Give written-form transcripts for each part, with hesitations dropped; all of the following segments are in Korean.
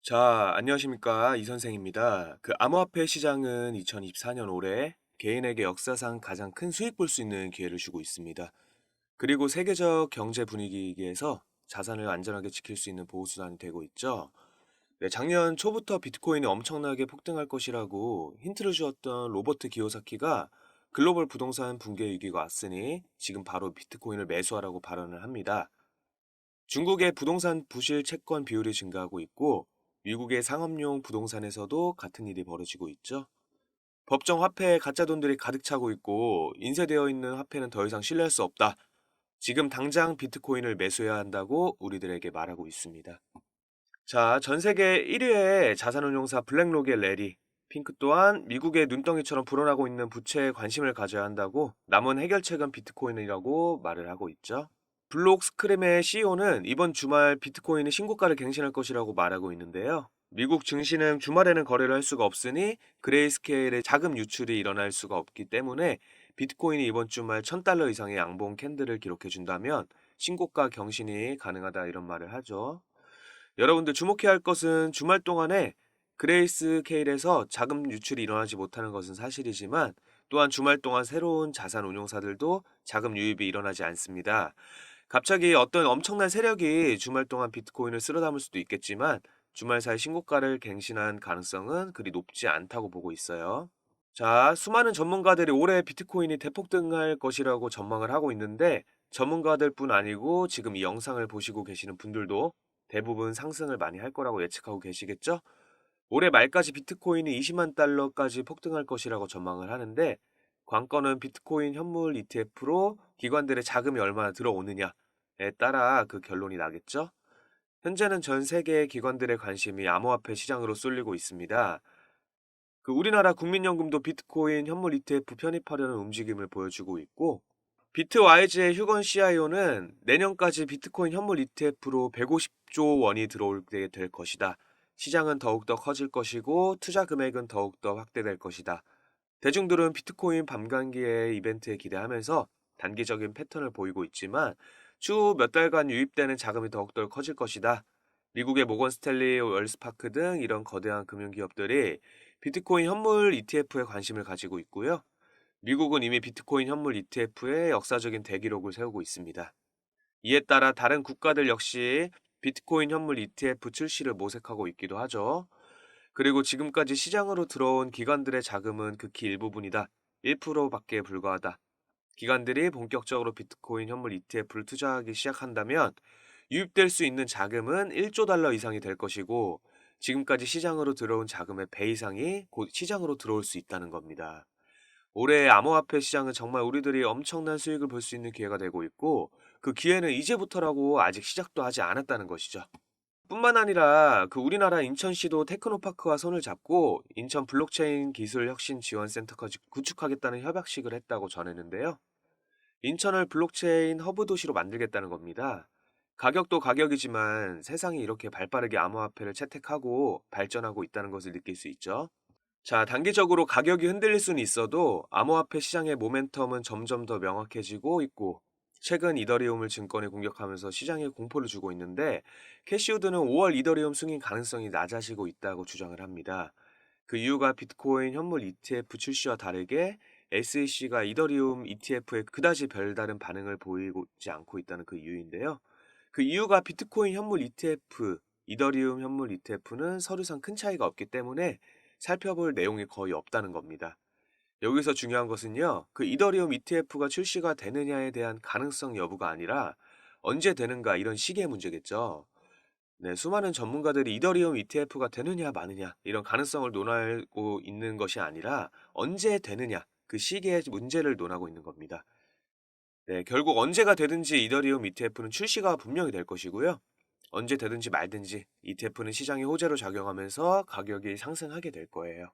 자, 안녕하십니까. 이 선생입니다. 암호화폐 시장은 2024년 올해 개인에게 역사상 가장 큰 수익 볼 수 있는 기회를 주고 있습니다. 그리고 세계적 경제 분위기에서 자산을 안전하게 지킬 수 있는 보호수단이 되고 있죠. 네, 작년 초부터 비트코인이 엄청나게 폭등할 것이라고 힌트를 주었던 로버트 기요사키가 글로벌 부동산 붕괴 위기가 왔으니 지금 바로 비트코인을 매수하라고 발언을 합니다. 중국의 부동산 부실 채권 비율이 증가하고 있고 미국의 상업용 부동산에서도 같은 일이 벌어지고 있죠. 법정 화폐에 가짜 돈들이 가득 차고 있고 인쇄되어 있는 화폐는 더 이상 신뢰할 수 없다. 지금 당장 비트코인을 매수해야 한다고 우리들에게 말하고 있습니다. 자, 전 세계 1위의 자산운용사 블랙록의 레리 핑크 또한 미국의 눈덩이처럼 불어나고 있는 부채에 관심을 가져야 한다고 남은 해결책은 비트코인이라고 말을 하고 있죠. 블록 스크램의 CEO는 이번 주말 비트코인이 신고가를 갱신할 것이라고 말하고 있는데요. 미국 증시는 주말에는 거래를 할 수가 없으니 그레이스케일의 자금 유출이 일어날 수가 없기 때문에 비트코인이 이번 주말 1000달러 이상의 양봉 캔들을 기록해 준다면 신고가 경신이 가능하다 이런 말을 하죠. 여러분들 주목해야 할 것은 주말 동안에 그레이스케일에서 자금 유출이 일어나지 못하는 것은 사실이지만 또한 주말 동안 새로운 자산 운용사들도 자금 유입이 일어나지 않습니다. 갑자기 어떤 엄청난 세력이 주말 동안 비트코인을 쓸어 담을 수도 있겠지만 주말 사이 신고가를 갱신한 가능성은 그리 높지 않다고 보고 있어요. 자, 수많은 전문가들이 올해 비트코인이 대폭등할 것이라고 전망을 하고 있는데 전문가들 뿐 아니고 지금 이 영상을 보시고 계시는 분들도 대부분 상승을 많이 할 거라고 예측하고 계시겠죠? 올해 말까지 비트코인이 20만 달러까지 폭등할 것이라고 전망을 하는데 관건은 비트코인 현물 ETF로 기관들의 자금이 얼마나 들어오느냐에 따라 그 결론이 나겠죠? 현재는 전 세계 기관들의 관심이 암호화폐 시장으로 쏠리고 있습니다. 우리나라 국민연금도 비트코인 현물 ETF 편입하려는 움직임을 보여주고 있고 비트와이즈의 휴건 CIO는 내년까지 비트코인 현물 ETF로 150조 원이 들어오게 될 것이다. 시장은 더욱더 커질 것이고 투자 금액은 더욱더 확대될 것이다. 대중들은 비트코인 밤감기의 이벤트에 기대하면서 단기적인 패턴을 보이고 있지만 추후 몇 달간 유입되는 자금이 더욱더 커질 것이다. 미국의 모건 스탠리, 웰스파크 등 이런 거대한 금융기업들이 비트코인 현물 ETF에 관심을 가지고 있고요. 미국은 이미 비트코인 현물 ETF에 역사적인 대기록을 세우고 있습니다. 이에 따라 다른 국가들 역시 비트코인 현물 ETF 출시를 모색하고 있기도 하죠. 그리고 지금까지 시장으로 들어온 기관들의 자금은 극히 일부분이다. 1%밖에 불과하다. 기관들이 본격적으로 비트코인 현물 ETF를 투자하기 시작한다면 유입될 수 있는 자금은 1조 달러 이상이 될 것이고 지금까지 시장으로 들어온 자금의 배 이상이 곧 시장으로 들어올 수 있다는 겁니다. 올해 암호화폐 시장은 정말 우리들이 엄청난 수익을 볼 수 있는 기회가 되고 있고 그 기회는 이제부터라고 아직 시작도 하지 않았다는 것이죠. 뿐만 아니라 우리나라 인천시도 테크노파크와 손을 잡고 인천 블록체인 기술 혁신 지원센터까지 구축하겠다는 협약식을 했다고 전했는데요. 인천을 블록체인 허브 도시로 만들겠다는 겁니다. 가격도 가격이지만 세상이 이렇게 발빠르게 암호화폐를 채택하고 발전하고 있다는 것을 느낄 수 있죠. 자, 단기적으로 가격이 흔들릴 수는 있어도 암호화폐 시장의 모멘텀은 점점 더 명확해지고 있고 최근 이더리움을 증권에 공격하면서 시장에 공포를 주고 있는데 캐시우드는 5월 이더리움 승인 가능성이 낮아지고 있다고 주장을 합니다. 그 이유가 비트코인 현물 ETF 출시와 다르게 SEC가 이더리움 ETF에 그다지 별다른 반응을 보이지 않고 있다는 그 이유인데요. 그 이유가 비트코인 현물 ETF, 이더리움 현물 ETF는 서류상 큰 차이가 없기 때문에 살펴볼 내용이 거의 없다는 겁니다. 여기서 중요한 것은요, 이더리움 ETF가 출시가 되느냐에 대한 가능성 여부가 아니라 언제 되는가 이런 시기의 문제겠죠. 네, 수많은 전문가들이 이더리움 ETF가 되느냐 마느냐 이런 가능성을 논하고 있는 것이 아니라 언제 되느냐 그 시기의 문제를 논하고 있는 겁니다. 네, 결국 언제가 되든지 이더리움 ETF는 출시가 분명히 될 것이고요. 언제 되든지 말든지 ETF는 시장의 호재로 작용하면서 가격이 상승하게 될 거예요.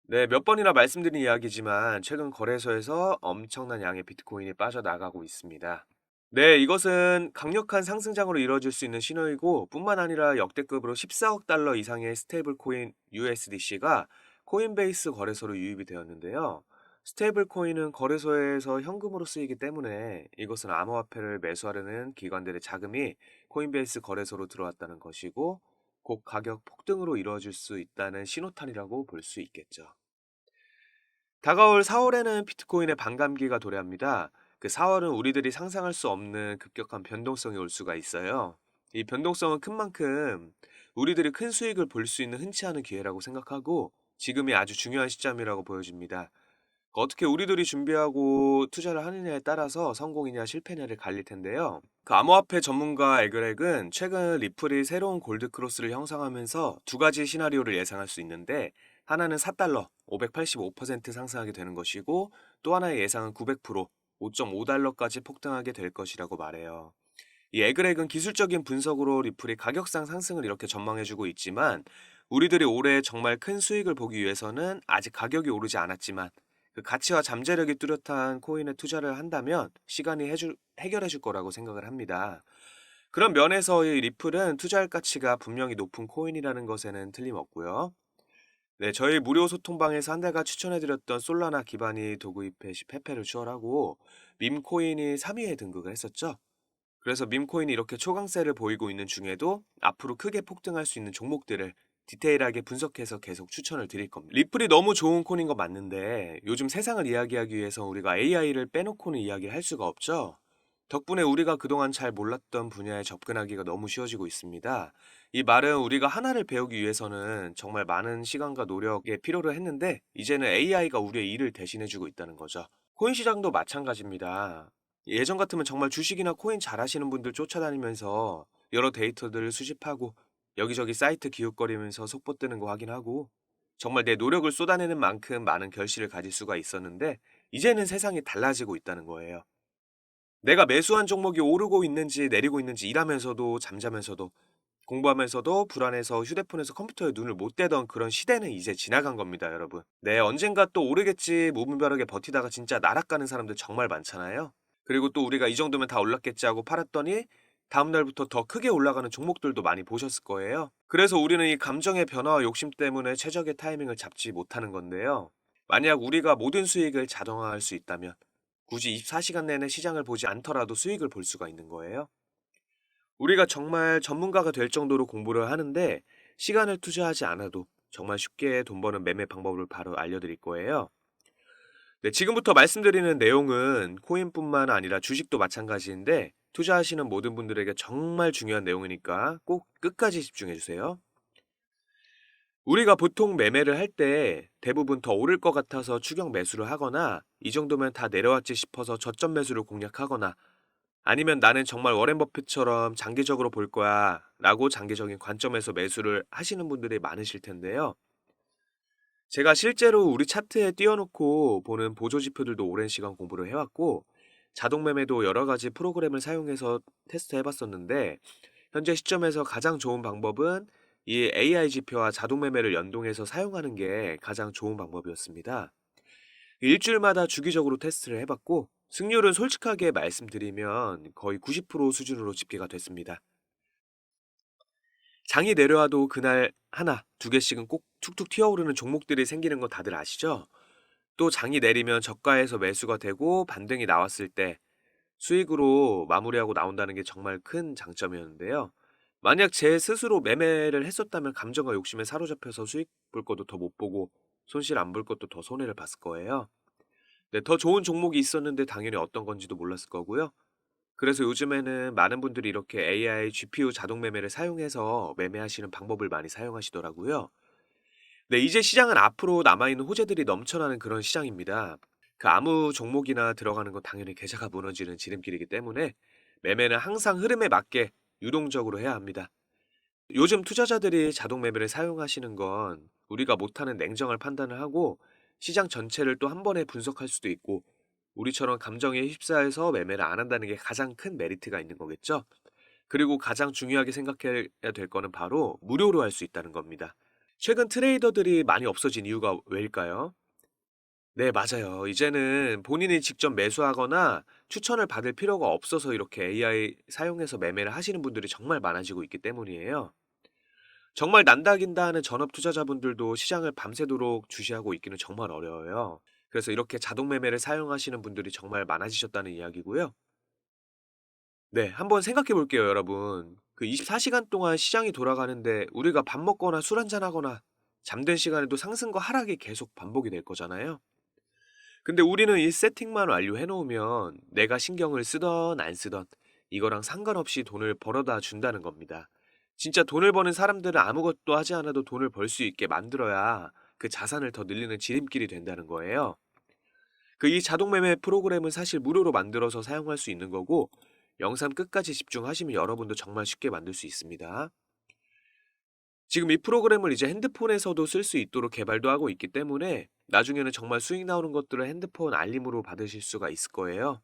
네, 몇 번이나 말씀드린 이야기지만 최근 거래소에서 엄청난 양의 비트코인이 빠져나가고 있습니다. 네, 이것은 강력한 상승장으로 이루어질 수 있는 신호이고 뿐만 아니라 역대급으로 14억 달러 이상의 스테이블 코인 USDC가 코인베이스 거래소로 유입이 되었는데요. 스테이블 코인은 거래소에서 현금으로 쓰이기 때문에 이것은 암호화폐를 매수하려는 기관들의 자금이 코인베이스 거래소로 들어왔다는 것이고 곧 가격 폭등으로 이루어질 수 있다는 신호탄이라고 볼 수 있겠죠. 다가올 4월에는 비트코인의 반감기가 도래합니다. 그 4월은 우리들이 상상할 수 없는 급격한 변동성이 올 수가 있어요. 이 변동성은 큰 만큼 우리들이 큰 수익을 볼 수 있는 흔치 않은 기회라고 생각하고 지금이 아주 중요한 시점이라고 보여집니다. 어떻게 우리들이 준비하고 투자를 하느냐에 따라서 성공이냐 실패냐를 갈릴 텐데요. 그 암호화폐 전문가 에그렉은 최근 리플이 새로운 골드크로스를 형성하면서 두 가지 시나리오를 예상할 수 있는데 하나는 4달러 585% 상승하게 되는 것이고 또 하나의 예상은 900% 5.5달러까지 폭등하게 될 것이라고 말해요. 이 에그렉은 기술적인 분석으로 리플이 가격상 상승을 이렇게 전망해주고 있지만 우리들이 올해 정말 큰 수익을 보기 위해서는 아직 가격이 오르지 않았지만 그 가치와 잠재력이 뚜렷한 코인에 투자를 한다면 시간이 해결해 줄 거라고 생각을 합니다. 그런 면에서 이 리플은 투자할 가치가 분명히 높은 코인이라는 것에는 틀림없고요. 네, 저희 무료 소통방에서 한 달간 추천해드렸던 솔라나 기반이 도구입회 시 페페를 추월하고 밈코인이 3위에 등극을 했었죠. 그래서 밈코인이 이렇게 초강세를 보이고 있는 중에도 앞으로 크게 폭등할 수 있는 종목들을 디테일하게 분석해서 계속 추천을 드릴 겁니다. 리플이 너무 좋은 코인인 거 맞는데 요즘 세상을 이야기하기 위해서 우리가 AI를 빼놓고는 이야기를 할 수가 없죠. 덕분에 우리가 그동안 잘 몰랐던 분야에 접근하기가 너무 쉬워지고 있습니다. 이 말은 우리가 하나를 배우기 위해서는 정말 많은 시간과 노력에 필요로 했는데 이제는 AI가 우리의 일을 대신해주고 있다는 거죠. 코인 시장도 마찬가지입니다. 예전 같으면 정말 주식이나 코인 잘하시는 분들 쫓아다니면서 여러 데이터들을 수집하고 여기저기 사이트 기웃거리면서 속보 뜨는 거 확인하고 정말 내 노력을 쏟아내는 만큼 많은 결실을 가질 수가 있었는데 이제는 세상이 달라지고 있다는 거예요. 내가 매수한 종목이 오르고 있는지 내리고 있는지 일하면서도 잠자면서도 공부하면서도 불안해서 휴대폰에서 컴퓨터에 눈을 못 떼던 그런 시대는 이제 지나간 겁니다, 여러분. 네, 언젠가 또 오르겠지 무분별하게 버티다가 진짜 날아가는 사람들 정말 많잖아요. 그리고 또 우리가 이 정도면 다 올랐겠지 하고 팔았더니 다음날부터 더 크게 올라가는 종목들도 많이 보셨을 거예요. 그래서 우리는 이 감정의 변화와 욕심 때문에 최적의 타이밍을 잡지 못하는 건데요. 만약 우리가 모든 수익을 자동화할 수 있다면 굳이 24시간 내내 시장을 보지 않더라도 수익을 볼 수가 있는 거예요. 우리가 정말 전문가가 될 정도로 공부를 하는데 시간을 투자하지 않아도 정말 쉽게 돈 버는 매매 방법을 바로 알려드릴 거예요. 네, 지금부터 말씀드리는 내용은 코인뿐만 아니라 주식도 마찬가지인데 투자하시는 모든 분들에게 정말 중요한 내용이니까 꼭 끝까지 집중해 주세요. 우리가 보통 매매를 할 때 대부분 더 오를 것 같아서 추격 매수를 하거나 이 정도면 다 내려왔지 싶어서 저점 매수를 공략하거나 아니면 나는 정말 워렌 버핏처럼 장기적으로 볼 거야 라고 장기적인 관점에서 매수를 하시는 분들이 많으실 텐데요. 제가 실제로 우리 차트에 띄워놓고 보는 보조 지표들도 오랜 시간 공부를 해왔고 자동 매매도 여러 가지 프로그램을 사용해서 테스트 해봤었는데 현재 시점에서 가장 좋은 방법은 이 AI 지표와 자동 매매를 연동해서 사용하는 게 가장 좋은 방법이었습니다. 일주일마다 주기적으로 테스트를 해봤고 승률은 솔직하게 말씀드리면 거의 90% 수준으로 집계가 됐습니다. 장이 내려와도 그날 하나, 두 개씩은 꼭 툭툭 튀어오르는 종목들이 생기는 거 다들 아시죠? 또 장이 내리면 저가에서 매수가 되고 반등이 나왔을 때 수익으로 마무리하고 나온다는 게 정말 큰 장점이었는데요. 만약 제 스스로 매매를 했었다면 감정과 욕심에 사로잡혀서 수익 볼 것도 더 못 보고 손실 안 볼 것도 더 손해를 봤을 거예요. 네, 더 좋은 종목이 있었는데 당연히 어떤 건지도 몰랐을 거고요. 그래서 요즘에는 많은 분들이 이렇게 AI, GPU 자동 매매를 사용해서 매매하시는 방법을 많이 사용하시더라고요. 네, 이제 시장은 앞으로 남아있는 호재들이 넘쳐나는 그런 시장입니다. 그 아무 종목이나 들어가는 건 당연히 계좌가 무너지는 지름길이기 때문에 매매는 항상 흐름에 맞게 유동적으로 해야 합니다. 요즘 투자자들이 자동 매매를 사용하시는 건 우리가 못하는 냉정한 판단을 하고 시장 전체를 또 한 번에 분석할 수도 있고 우리처럼 감정에 휩싸여서 매매를 안 한다는 게 가장 큰 메리트가 있는 거겠죠. 그리고 가장 중요하게 생각해야 될 거는 바로 무료로 할 수 있다는 겁니다. 최근 트레이더들이 많이 없어진 이유가 왜일까요? 네, 맞아요. 이제는 본인이 직접 매수하거나 추천을 받을 필요가 없어서 이렇게 AI 사용해서 매매를 하시는 분들이 정말 많아지고 있기 때문이에요. 정말 난다긴다 하는 전업 투자자분들도 시장을 밤새도록 주시하고 있기는 정말 어려워요. 그래서 이렇게 자동 매매를 사용하시는 분들이 정말 많아지셨다는 이야기고요. 네, 한번 생각해 볼게요, 여러분. 그 24시간 동안 시장이 돌아가는데 우리가 밥 먹거나 술 한잔 하거나 잠든 시간에도 상승과 하락이 계속 반복이 될 거잖아요. 근데 우리는 이 세팅만 완료해 놓으면 내가 신경을 쓰던 안 쓰던 이거랑 상관없이 돈을 벌어다 준다는 겁니다. 진짜 돈을 버는 사람들은 아무것도 하지 않아도 돈을 벌 수 있게 만들어야 그 자산을 더 늘리는 지름길이 된다는 거예요. 그 이 자동 매매 프로그램은 사실 무료로 만들어서 사용할 수 있는 거고, 영상 끝까지 집중하시면 여러분도 정말 쉽게 만들 수 있습니다. 지금 이 프로그램을 이제 핸드폰에서도 쓸 수 있도록 개발도 하고 있기 때문에 나중에는 정말 수익 나오는 것들을 핸드폰 알림으로 받으실 수가 있을 거예요.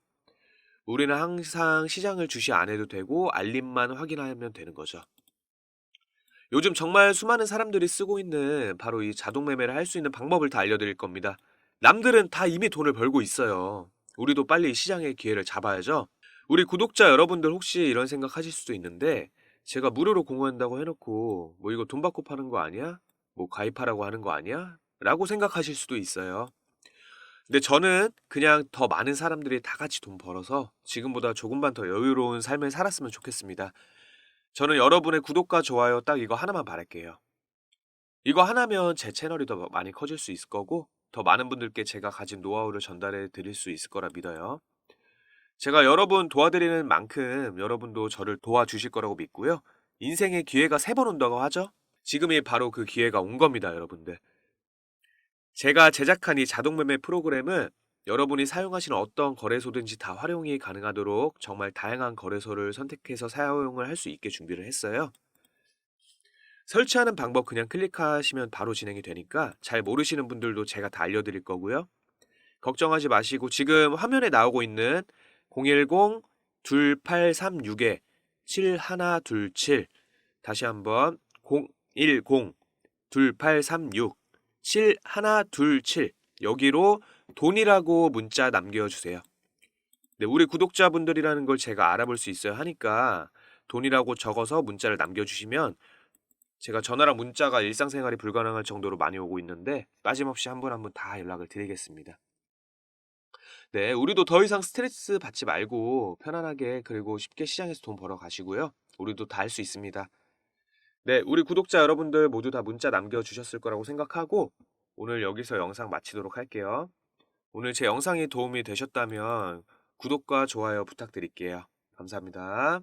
우리는 항상 시장을 주시 안 해도 되고 알림만 확인하면 되는 거죠. 요즘 정말 수많은 사람들이 쓰고 있는 바로 이 자동 매매를 할 수 있는 방법을 다 알려드릴 겁니다. 남들은 다 이미 돈을 벌고 있어요. 우리도 빨리 이 시장의 기회를 잡아야죠. 우리 구독자 여러분들 혹시 이런 생각하실 수도 있는데, 제가 무료로 공유한다고 해놓고 뭐 이거 돈 받고 파는 거 아니야? 뭐 가입하라고 하는 거 아니야? 라고 생각하실 수도 있어요. 근데 저는 그냥 더 많은 사람들이 다 같이 돈 벌어서 지금보다 조금만 더 여유로운 삶을 살았으면 좋겠습니다. 저는 여러분의 구독과 좋아요 딱 이거 하나만 바랄게요. 이거 하나면 제 채널이 더 많이 커질 수 있을 거고, 더 많은 분들께 제가 가진 노하우를 전달해 드릴 수 있을 거라 믿어요. 제가 여러분 도와드리는 만큼 여러분도 저를 도와주실 거라고 믿고요. 인생의 기회가 세 번 온다고 하죠? 지금이 바로 그 기회가 온 겁니다, 여러분들. 제가 제작한 이 자동매매 프로그램은 여러분이 사용하시는 어떤 거래소든지 다 활용이 가능하도록 정말 다양한 거래소를 선택해서 사용을 할 수 있게 준비를 했어요. 설치하는 방법 그냥 클릭하시면 바로 진행이 되니까 잘 모르시는 분들도 제가 다 알려드릴 거고요. 걱정하지 마시고 지금 화면에 나오고 있는 010-2836-7127 다시 한번 010-2836-7127 여기로 돈이라고 문자 남겨주세요. 네, 우리 구독자분들이라는 걸 제가 알아볼 수 있어야 하니까 돈이라고 적어서 문자를 남겨주시면 제가 전화랑 문자가 일상생활이 불가능할 정도로 많이 오고 있는데 빠짐없이 한 분 한 분 다 연락을 드리겠습니다. 네, 우리도 더 이상 스트레스 받지 말고 편안하게 그리고 쉽게 시장에서 돈 벌어 가시고요. 우리도 다 할 수 있습니다. 네, 우리 구독자 여러분들 모두 다 문자 남겨주셨을 거라고 생각하고 오늘 여기서 영상 마치도록 할게요. 오늘 제 영상이 도움이 되셨다면 구독과 좋아요 부탁드릴게요. 감사합니다.